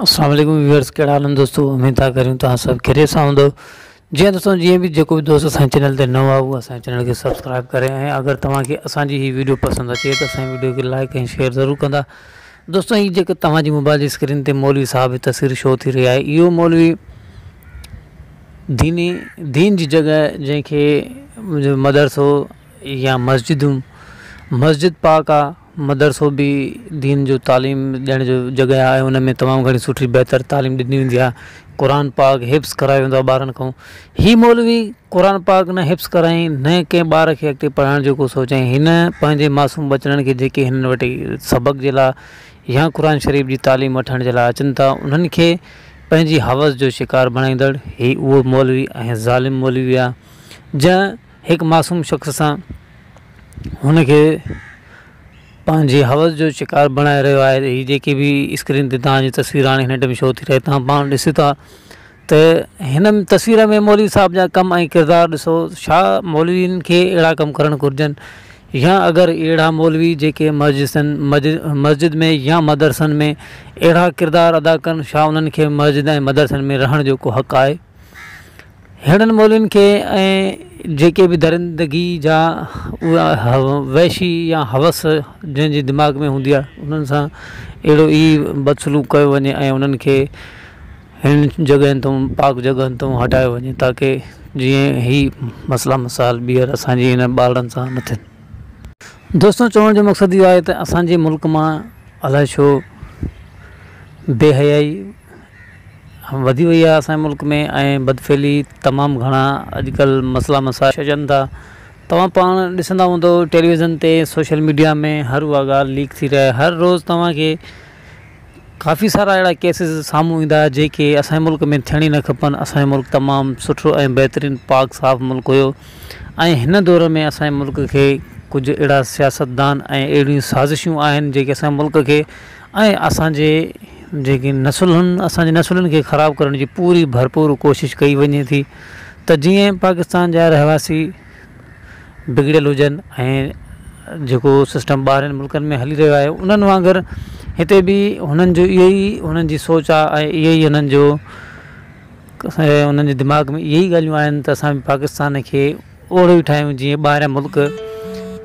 अस्सलाम वालेकुम व्यूअर्स, कहिड़ा हाल आहिनि दोस्तों। उम्मीद था करियूं तव्हां सभु खैरियत सां हूंदो। जीअं दोस्तों, जीअं भी जेको भी दोस्त असांजे चैनल ते नओं आहे उहो असांजे चैनल खे सब्सक्राइब करे, ऐं अगरि तव्हांखे असांजी ही वीडियो पसंदि अचे त असांजी वीडियो खे लाइक ऐं शेयर ज़रूरु कंदा। दोस्तों, हीअ जेको तव्हांजी मोबाइल जी स्क्रीन ते मौलवी साहब जी तस्वीर शो थी रही आहे, इहो मौलवी दीन जी जॻह जंहिंखे मदरसो या मस्जिद पाक आहे, मदरसो भी दीन जो तालीम ॾियण जो जॻह आहे। उन में तमामु घणी सुठी बहितर तालीम ॾिनी वेंदी आहे। क़ुर पाक हिफ्ज़ करायो वेंदो आहे ॿारनि खां। ही मौलवी क़ुर पाक न हिफ्ज़ कराई, न कंहिं ॿार खे अॻिते पढ़ाइण जो को सोचाई। हिन पंहिंजे मासूम बचड़नि खे जेके हिन वटि सबक़ जे लाइ या क़ुर शरीफ़ जी तालीम वठण जे लाइ अचनि था, उन्हनि खे पंहिंजी हवस जो शिकार बणाईंदड़ ही उहो मौलवी ऐं ज़ालिम मौलवी आहे, जंहिं हिकु मासूम शख़्स सां हुनखे पंहिंजी हवस जो शिकार बणाए रहियो आहे। हीअ जेकी भी स्क्रीन ते तव्हांजी तस्वीर हाणे हिन टाइम शो थी रहे, तव्हां पाण ॾिसो था त हिन तस्वीर में मौलवी साहब जा कम ऐं किरदार ॾिसो। छा मौलवियुनि खे अहिड़ा कम करणु घुरिजनि, या अगरि अहिड़ा मौलवी जेके मस्जिद में या मदरसनि में अहिड़ा किरदार अदा कनि, छा उन्हनि खे मस्जिद ऐं मदरसनि में रहण जो को हक़ आहे? अहिड़नि मौलवियुनि खे ऐं जेके भी दरिंदगी जा उहा वैशी या हवस जंहिंजे दिमाग़ में हूंदी आहे, उन्हनि सां अहिड़ो ई बदसलूक कयो वञे ऐं उन्हनि खे हिन जॻहनि तां पाक जॻहनि तां हटायो वञे, ताकी जीअं ही मसला मसाइल ॿीहर असांजी हिन ॿारनि सां न थियनि। दोस्तों, चवण जो मक़सदु इहो आहे त असांजे मुल्क मां अलाए छो बेहयाई वधी वई आहे असांजे मुल्क में, ऐं बदफ़ैली तमामु घणा अॼुकल्ह मसला मसाइल छॾनि था। तव्हां पाण ॾिसंदा हूंदो टेलीविज़न ते, सोशल मीडिया में हर उहा ॻाल्हि लीक थी रहे। हर रोज़ु तव्हांखे काफ़ी सारा अहिड़ा केसिस साम्हूं ईंदा जेके असांजे मुल्क में थियण ई न खपनि। असांजो मुल्क तमामु सुठो ऐं बहितरीनु पाक साफ़ मुल्क हुयो, ऐं हिन दौर में असांजे मुल्क खे कुझु अहिड़ा सियासतदान ऐं अहिड़ियूं साज़िशूं आहिनि जेके असांजे मुल्क खे ऐं असांजे जेके असांजे नसुलनि खे ख़राबु करण जी पूरी भरपूर कोशिशि कई वञे थी, त जीअं पाकिस्तान जा रहवासी बिगड़ियल हुजनि ऐं जेको सिस्टम ॿाहिरनि मुल्कनि में हली रहियो आहे, उन्हनि वांगुरु हिते बि हुननि जो इहो ई हुननि जी सोच आहे, ऐं इहो ई हुननि जे दिमाग़ में इहे ई ॻाल्हियूं आहिनि त असां पाकिस्तान खे ओड़ो ई ठाहियूं जीअं ॿाहिरियां मुल्क,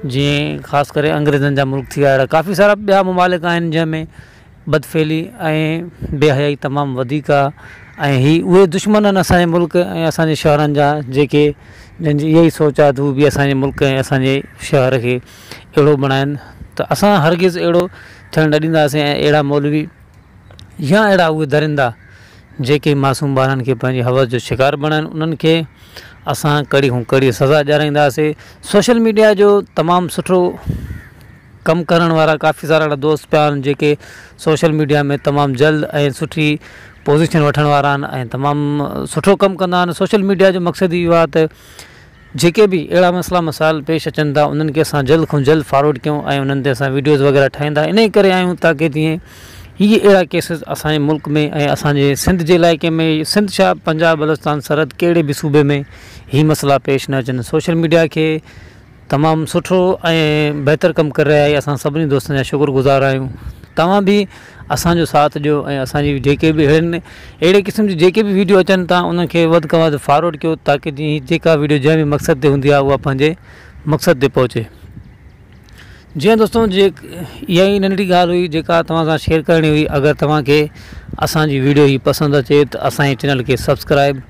जीअं ख़ासि करे अंग्रेज़नि जा मुल्क थी विया। अहिड़ा काफ़ी सारा ॿिया ममालिक आहिनि जंहिंमें बदफ़ैली ऐं बेहयाई तमामु वधीक आहे, ऐं ही उहे दुश्मन आहिनि असांजे मुल्क ऐं असांजे शहरनि जा, जेके जंहिंजी इहा ई सोच आहे त हू बि असांजे मुल्क ऐं असांजे शहर खे अहिड़ो बणाइनि। त असां हरगिज़ अहिड़ो थियणु न ॾींदासीं, ऐं अहिड़ा मौलवी या अहिड़ा उहे दरिंदा जेके मासूम ॿारनि खे पंहिंजी हवस जो शिकार बणाइनि, उन्हनि खे असां कड़ी खां कड़ी सज़ा ॾियाराईंदासीं। सोशल मीडिया जो तमामु सुठो कमु करण वारा काफ़ी सारा अहिड़ा दोस्त पिया आहिनि जेके सोशल मीडिया में तमामु जल्द ऐं सुठी पोज़ीशन वठण वारा आहिनि ऐं तमामु सुठो कमु कंदा आहिनि। सोशल मीडिया जो मक़सदु इहो आहे त जेके बि अहिड़ा मसला मसाइल पेश अचनि था, उन्हनि खे असां जल्द खां जल्द फॉरवर्ड कयूं ऐं उन्हनि ते असां वीडियोज़ वग़ैरह ठाहींदा इन ई करे आहियूं, ताकी तीअं हीअ अहिड़ा केसिस असांजे मुल्क में ऐं असांजे सिंध जे इलाइक़े में, सिंध छा पंजाब बलोचिस्तान सरहद कहिड़े बि सूबे में ही मसला पेश न अचनि। सोशल मीडिया खे तमामु सुठो ऐं बहितर कमु करे रहिया आहे। असां सभिनी दोस्तनि जा शुक्रगुज़ार आहियूं। तव्हां बि असांजो साथ ॾियो ऐं असांजी जेके बि अहिड़े क़िस्म जी जेके बि वीडियो अचनि था, उनखे वधि खां वधि फॉरवर्ड कयो, ताकी जीअं जेका वीडियो जंहिं बि मक़सद ते हूंदी आहे उहा पंहिंजे मक़सद ते पहुचे। जीअं दोस्तों, इहा ई नंढड़ी ॻाल्हि हुई जेका तव्हां सां शेयर करणी हुई। अगरि तव्हांखे असांजी वीडियो ही पसंदि अचे त असांजे चैनल खे सब्सक्राइब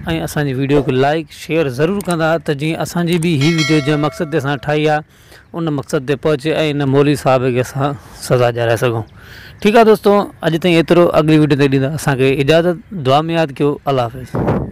ऐं असांजी वीडियो खे लाइक शेयर ज़रूरु कंदा, त जीअं असांजी बि ही वीडियो जंहिं मक़सद ते असां ठाही आहे उन मक़सद ते पहुचे ऐं इन मौलवी साहब खे असां सज़ा ॾियाराए सघूं। ठीकु आहे दोस्तों, अॼु ताईं एतिरो। अॻिली वीडियो ते ॾींदा असांखे इजाज़त। दुआ में यादि कयो। अल्लाह हाफ़िज़।